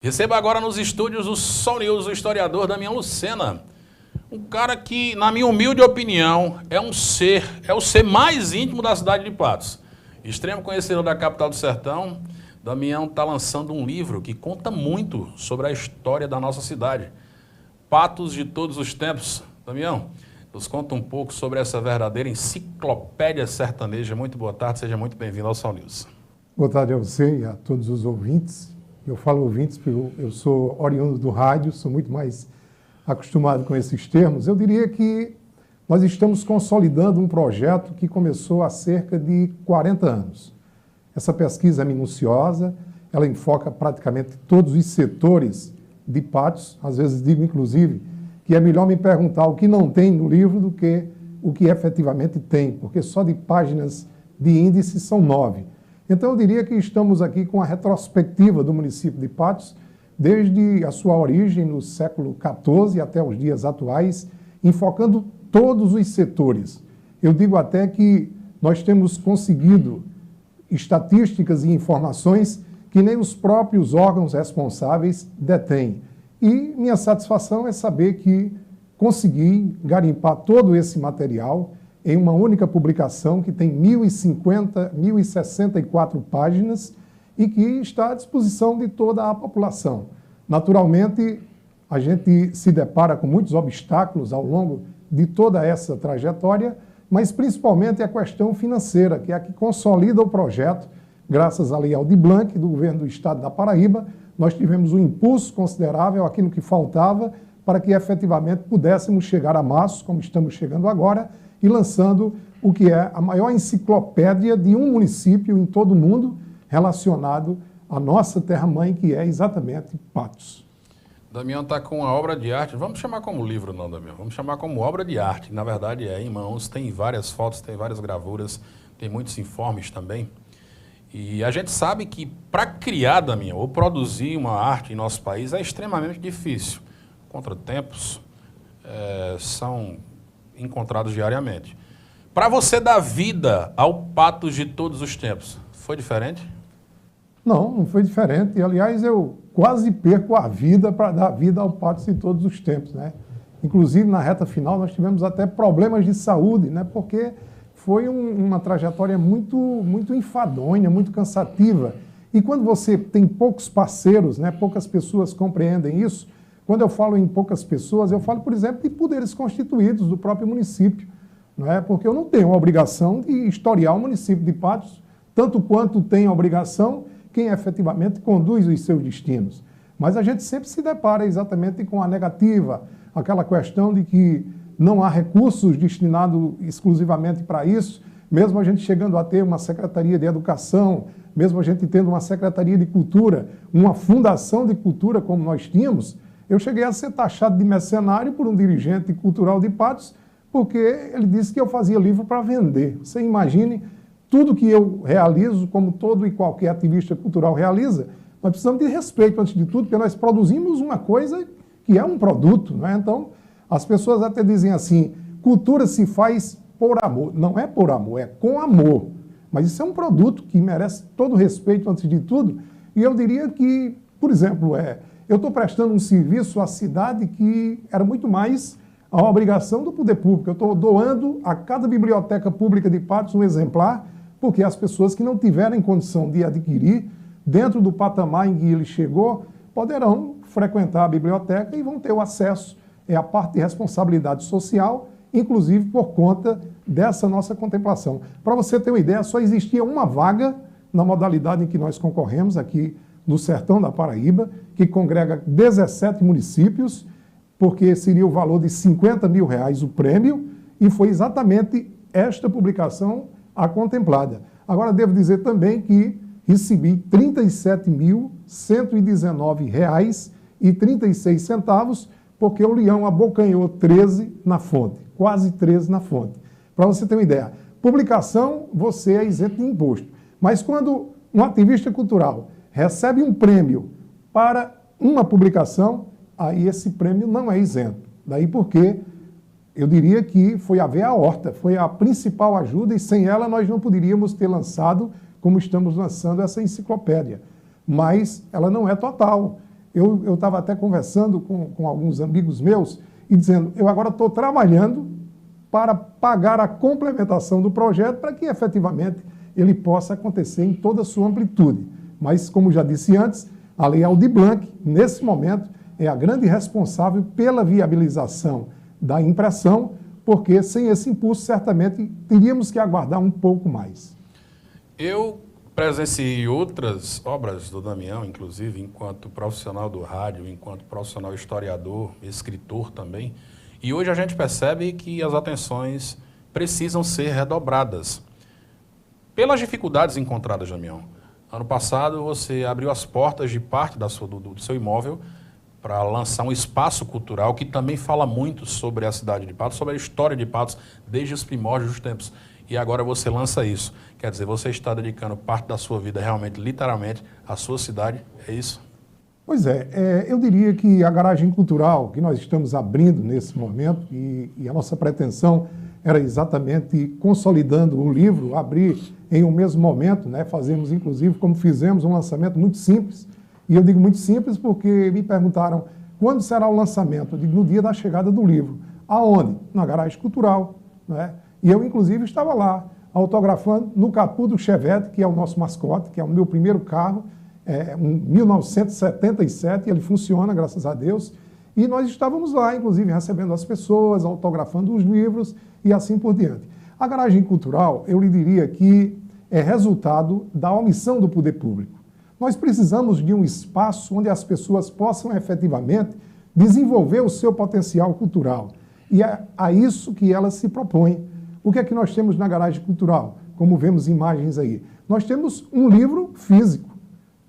Receba agora nos estúdios o Sol News, o historiador Damião Lucena. Um cara que, na minha humilde opinião, é o ser mais íntimo da cidade de Patos. Extremo conhecedor da capital do sertão, Damião está lançando um livro que conta muito sobre a história da nossa cidade. Patos de todos os tempos. Damião, nos conta um pouco sobre essa verdadeira enciclopédia sertaneja. Muito boa tarde, seja muito bem-vindo ao Sol News. Boa tarde a você e a todos os ouvintes. Eu falo ouvintes porque eu sou oriundo do rádio, sou muito mais acostumado com esses termos. Eu diria que nós estamos consolidando um projeto que começou há cerca de 40 anos. Essa pesquisa é minuciosa, ela enfoca praticamente todos os setores de Patos. Às vezes digo, inclusive, que é melhor me perguntar o que não tem no livro do que o que efetivamente tem, porque só de páginas de índice são 9. Então, eu diria que estamos aqui com a retrospectiva do município de Patos, desde a sua origem no século XIV até os dias atuais, enfocando todos os setores. Eu digo até que nós temos conseguido estatísticas e informações que nem os próprios órgãos responsáveis detêm. E minha satisfação é saber que consegui garimpar todo esse material em uma única publicação que tem 1.064 páginas e que está à disposição de toda a população. Naturalmente, a gente se depara com muitos obstáculos ao longo de toda essa trajetória, mas principalmente a questão financeira, que é a que consolida o projeto. Graças à Lei Aldir Blanc, do governo do estado da Paraíba, nós tivemos um impulso considerável, aquilo que faltava, para que efetivamente pudéssemos chegar a março, como estamos chegando agora, e lançando o que é a maior enciclopédia de um município em todo o mundo relacionado à nossa terra-mãe, que é exatamente Patos. Damião está com uma obra de arte, vamos chamar como livro não, Damião, vamos chamar como obra de arte, na verdade é em mãos, tem várias fotos, tem várias gravuras, tem muitos informes também. E a gente sabe que para criar, Damião, ou produzir uma arte em nosso país é extremamente difícil. Contratempos são encontrados diariamente. Para você dar vida ao Patos de todos os tempos, foi diferente? Não foi diferente. Aliás, eu quase perco a vida para dar vida ao Patos de todos os tempos, né? Inclusive, na reta final, nós tivemos até problemas de saúde, né? Porque foi uma trajetória muito enfadonha, muito cansativa. E quando você tem poucos parceiros, né? Poucas pessoas compreendem isso. Quando eu falo em poucas pessoas, eu falo, por exemplo, de poderes constituídos do próprio município, não é? Porque eu não tenho a obrigação de historiar o município de Patos, tanto quanto tem a obrigação quem efetivamente conduz os seus destinos. Mas a gente sempre se depara exatamente com a negativa, aquela questão de que não há recursos destinados exclusivamente para isso, mesmo a gente chegando a ter uma Secretaria de Educação, mesmo a gente tendo uma Secretaria de Cultura, uma Fundação de Cultura como nós tínhamos, eu cheguei a ser taxado de mercenário por um dirigente cultural de Patos, porque ele disse que eu fazia livro para vender. Você imagine, tudo que eu realizo, como todo e qualquer ativista cultural realiza, nós precisamos de respeito antes de tudo, porque nós produzimos uma coisa que é um produto, não é? Então, as pessoas até dizem assim, cultura se faz por amor. Não é por amor, é com amor. Mas isso é um produto que merece todo respeito antes de tudo. E eu diria que, por exemplo, eu estou prestando um serviço à cidade que era muito mais a obrigação do poder público. Eu estou doando a cada biblioteca pública de Patos um exemplar, porque as pessoas que não tiverem condição de adquirir, dentro do patamar em que ele chegou, poderão frequentar a biblioteca e vão ter o acesso. É a parte de responsabilidade social, inclusive por conta dessa nossa contemplação. Para você ter uma ideia, só existia uma vaga na modalidade em que nós concorremos aqui no sertão da Paraíba, que congrega 17 municípios, porque seria o valor de R$50 mil o prêmio, e foi exatamente esta publicação a contemplada. Agora, devo dizer também que recebi R$ 37.119,36, porque o leão abocanhou 13 na fonte, quase 13 na fonte. Para você ter uma ideia, publicação, você é isento de imposto. Mas quando um ativista cultural recebe um prêmio para uma publicação, aí esse prêmio não é isento. Daí porque eu diria que foi a veia aorta, foi a principal ajuda e sem ela nós não poderíamos ter lançado como estamos lançando essa enciclopédia. Mas ela não é total. Eu estava até conversando com alguns amigos meus e dizendo, eu agora estou trabalhando para pagar a complementação do projeto para que efetivamente ele possa acontecer em toda a sua amplitude. Mas, como já disse antes, a Lei Aldir Blanc, nesse momento, é a grande responsável pela viabilização da impressão, porque sem esse impulso, certamente, teríamos que aguardar um pouco mais. Eu presenciei outras obras do Damião, inclusive, enquanto profissional do rádio, enquanto profissional historiador, escritor também, e hoje a gente percebe que as atenções precisam ser redobradas pelas dificuldades encontradas, Damião. Ano passado, você abriu as portas de parte do seu imóvel para lançar um espaço cultural que também fala muito sobre a cidade de Patos, sobre a história de Patos desde os primórdios dos tempos. E agora você lança isso. Quer dizer, você está dedicando parte da sua vida, realmente, literalmente, à sua cidade, é isso? Pois é, eu diria que a garagem cultural que nós estamos abrindo nesse momento, e a nossa pretensão era exatamente consolidando o livro, abrir em um mesmo momento, né? Fazemos, inclusive, como fizemos, um lançamento muito simples. E eu digo muito simples porque me perguntaram quando será o lançamento. Eu digo no dia da chegada do livro. Aonde? Na garagem cultural, né? E eu, inclusive, estava lá, autografando no capô do Chevette, que é o nosso mascote, que é o meu primeiro carro, um 1977, ele funciona, graças a Deus. E nós estávamos lá, inclusive, recebendo as pessoas, autografando os livros e assim por diante. A garagem cultural, eu lhe diria que é resultado da omissão do poder público. Nós precisamos de um espaço onde as pessoas possam efetivamente desenvolver o seu potencial cultural. E é a isso que ela se propõe. O que é que nós temos na garagem cultural? Como vemos imagens aí. Nós temos um livro físico.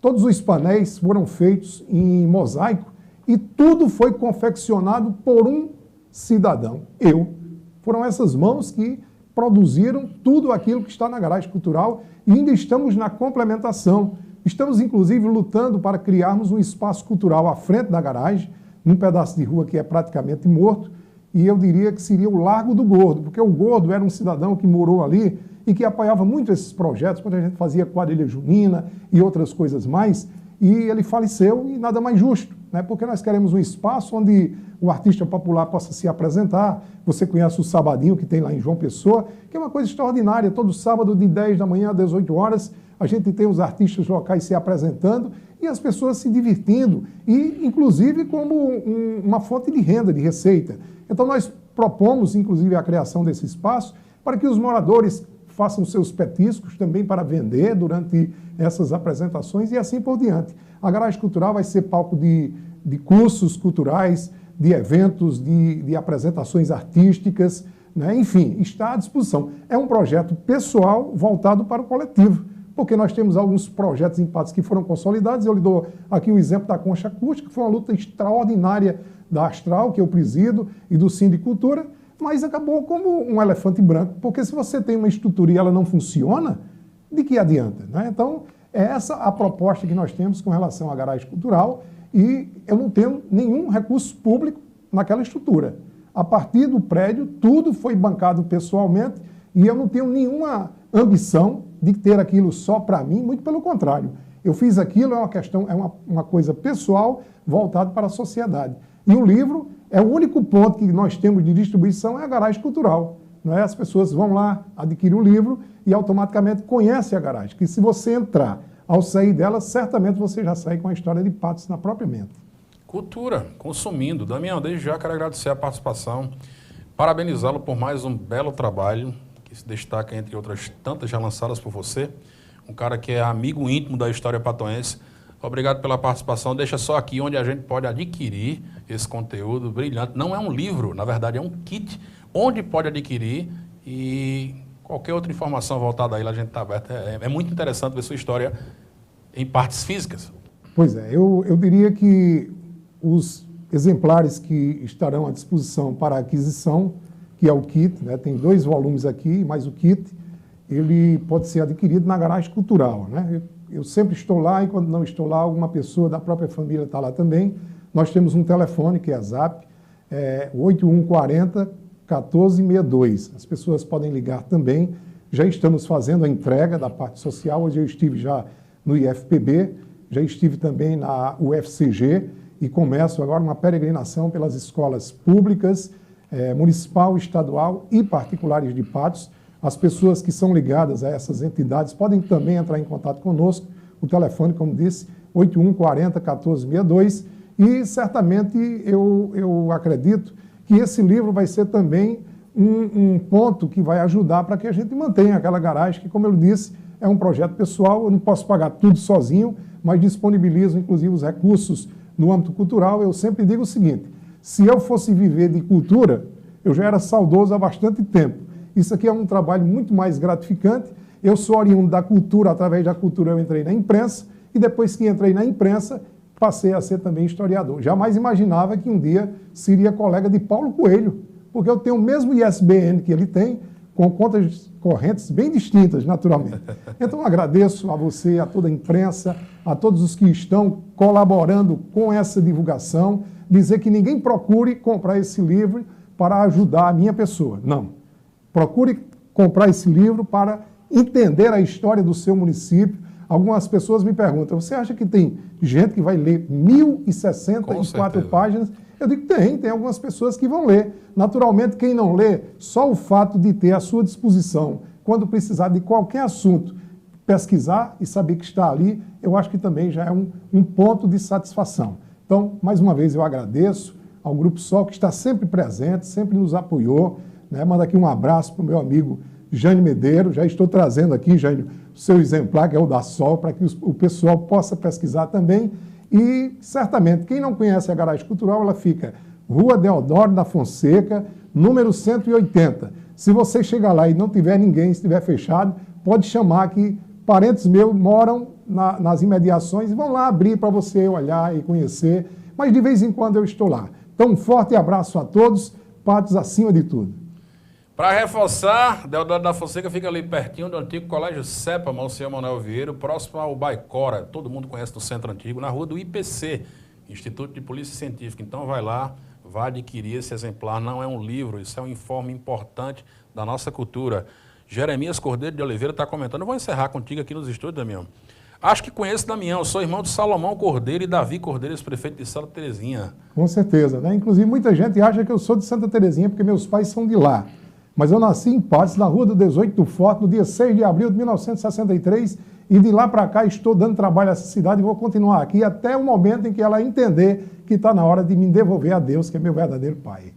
Todos os painéis foram feitos em mosaico e tudo foi confeccionado por um cidadão, eu. Foram essas mãos que produziram tudo aquilo que está na garagem cultural e ainda estamos na complementação. Estamos, inclusive, lutando para criarmos um espaço cultural à frente da garagem, num pedaço de rua que é praticamente morto, e eu diria que seria o Largo do Gordo, porque o Gordo era um cidadão que morou ali e que apoiava muito esses projetos, quando a gente fazia quadrilha junina e outras coisas mais, e ele faleceu e nada mais justo, né? Porque nós queremos um espaço onde o artista popular possa se apresentar. Você conhece o Sabadinho, que tem lá em João Pessoa, que é uma coisa extraordinária. Todo sábado, de 10 da manhã a 18 horas, a gente tem os artistas locais se apresentando e as pessoas se divertindo, e inclusive como uma fonte de renda, de receita. Então nós propomos, inclusive, a criação desse espaço para que os moradores façam seus petiscos também para vender durante essas apresentações e assim por diante. A garagem cultural vai ser palco de cursos culturais, de eventos, de apresentações artísticas, né? Enfim, está à disposição. É um projeto pessoal voltado para o coletivo, porque nós temos alguns projetos em Patos que foram consolidados. Eu lhe dou aqui o exemplo da Concha Acústica, que foi uma luta extraordinária da Astral, que eu presido, e do Sindicultura, mas acabou como um elefante branco, porque se você tem uma estrutura e ela não funciona, de que adianta, né? Então, é essa a proposta que nós temos com relação à garagem cultural, e eu não tenho nenhum recurso público naquela estrutura. A partir do prédio, tudo foi bancado pessoalmente, e eu não tenho nenhuma ambição de ter aquilo só para mim, muito pelo contrário. Eu fiz aquilo, uma coisa pessoal voltada para a sociedade. E o livro é o único ponto que nós temos de distribuição, é a garagem cultural. Não é? As pessoas vão lá, adquirem o livro e automaticamente conhecem a garagem. Que se você entrar, ao sair dela, certamente você já sai com a história de Patos na própria mente. Cultura, consumindo. Damião, desde já quero agradecer a participação, parabenizá-lo por mais um belo trabalho, que se destaca entre outras tantas já lançadas por você. Um cara que é amigo íntimo da história patoense. Obrigado pela participação. Deixa só aqui onde a gente pode adquirir esse conteúdo brilhante. Não é um livro, na verdade é um kit, onde pode adquirir, e qualquer outra informação voltada a ele, a gente está aberto. É muito interessante ver sua história em partes físicas. Pois é, eu diria que os exemplares que estarão à disposição para aquisição, que é o kit, né, tem 2 volumes aqui, mais o kit, ele pode ser adquirido na garagem cultural, né? Eu sempre estou lá, e quando não estou lá, alguma pessoa da própria família está lá também. Nós temos um telefone, que é a Zap, 8140-1462. As pessoas podem ligar também. Já estamos fazendo a entrega da parte social. Hoje eu estive já no IFPB, já estive também na UFCG e começo agora uma peregrinação pelas escolas públicas, municipal, estadual e particulares de Patos. As pessoas que são ligadas a essas entidades podem também entrar em contato conosco. O telefone, como disse, 8140-1462. E certamente eu acredito que esse livro vai ser também um ponto que vai ajudar para que a gente mantenha aquela garagem que, como eu disse, é um projeto pessoal. Eu não posso pagar tudo sozinho, mas disponibilizo inclusive os recursos no âmbito cultural. Eu sempre digo o seguinte: se eu fosse viver de cultura, eu já era saudoso há bastante tempo. Isso aqui é um trabalho muito mais gratificante. Eu sou oriundo da cultura, através da cultura eu entrei na imprensa, e depois que entrei na imprensa, passei a ser também historiador. Jamais imaginava que um dia seria colega de Paulo Coelho, porque eu tenho o mesmo ISBN que ele tem, com contas correntes bem distintas, naturalmente. Então, agradeço a você, a toda a imprensa, a todos os que estão colaborando com essa divulgação, dizer que ninguém procure comprar esse livro para ajudar a minha pessoa. Não. Procure comprar esse livro para entender a história do seu município. Algumas pessoas me perguntam, você acha que tem gente que vai ler 1064 páginas? Eu digo, tem algumas pessoas que vão ler. Naturalmente, quem não lê, só o fato de ter à sua disposição, quando precisar de qualquer assunto, pesquisar e saber que está ali, eu acho que também já é um ponto de satisfação. Então, mais uma vez, eu agradeço ao Grupo Sol, que está sempre presente, sempre nos apoiou. Manda aqui um abraço para o meu amigo Jânio Medeiros. Já estou trazendo aqui, Jânio, o seu exemplar, que é o da Sol, para que o pessoal possa pesquisar também. E, certamente, quem não conhece a Garagem Cultural, ela fica Rua Deodoro da Fonseca, número 180. Se você chegar lá e não tiver ninguém, estiver fechado, pode chamar que parentes meus moram nas imediações e vão lá abrir para você olhar e conhecer. Mas, de vez em quando, eu estou lá. Então, um forte abraço a todos, Patos acima de tudo. Para reforçar, Deodoro da Fonseca fica ali pertinho do antigo Colégio Cepa, Monsenhor Manuel Vieira, próximo ao Baicora, todo mundo conhece no Centro Antigo, na rua do IPC, Instituto de Polícia Científica. Então vai lá, vai adquirir esse exemplar, não é um livro, isso é um informe importante da nossa cultura. Jeremias Cordeiro de Oliveira está comentando, eu vou encerrar contigo aqui nos estúdios, Damião. Acho que conheço Damião, sou irmão de Salomão Cordeiro e Davi Cordeiro, ex-prefeito de Santa Terezinha. Com certeza, né? Inclusive muita gente acha que eu sou de Santa Terezinha porque meus pais são de lá. Mas eu nasci em Patos, na Rua do 18 do Forte, no dia 6 de abril de 1963, e de lá para cá estou dando trabalho a essa cidade e vou continuar aqui até o momento em que ela entender que está na hora de me devolver a Deus, que é meu verdadeiro pai.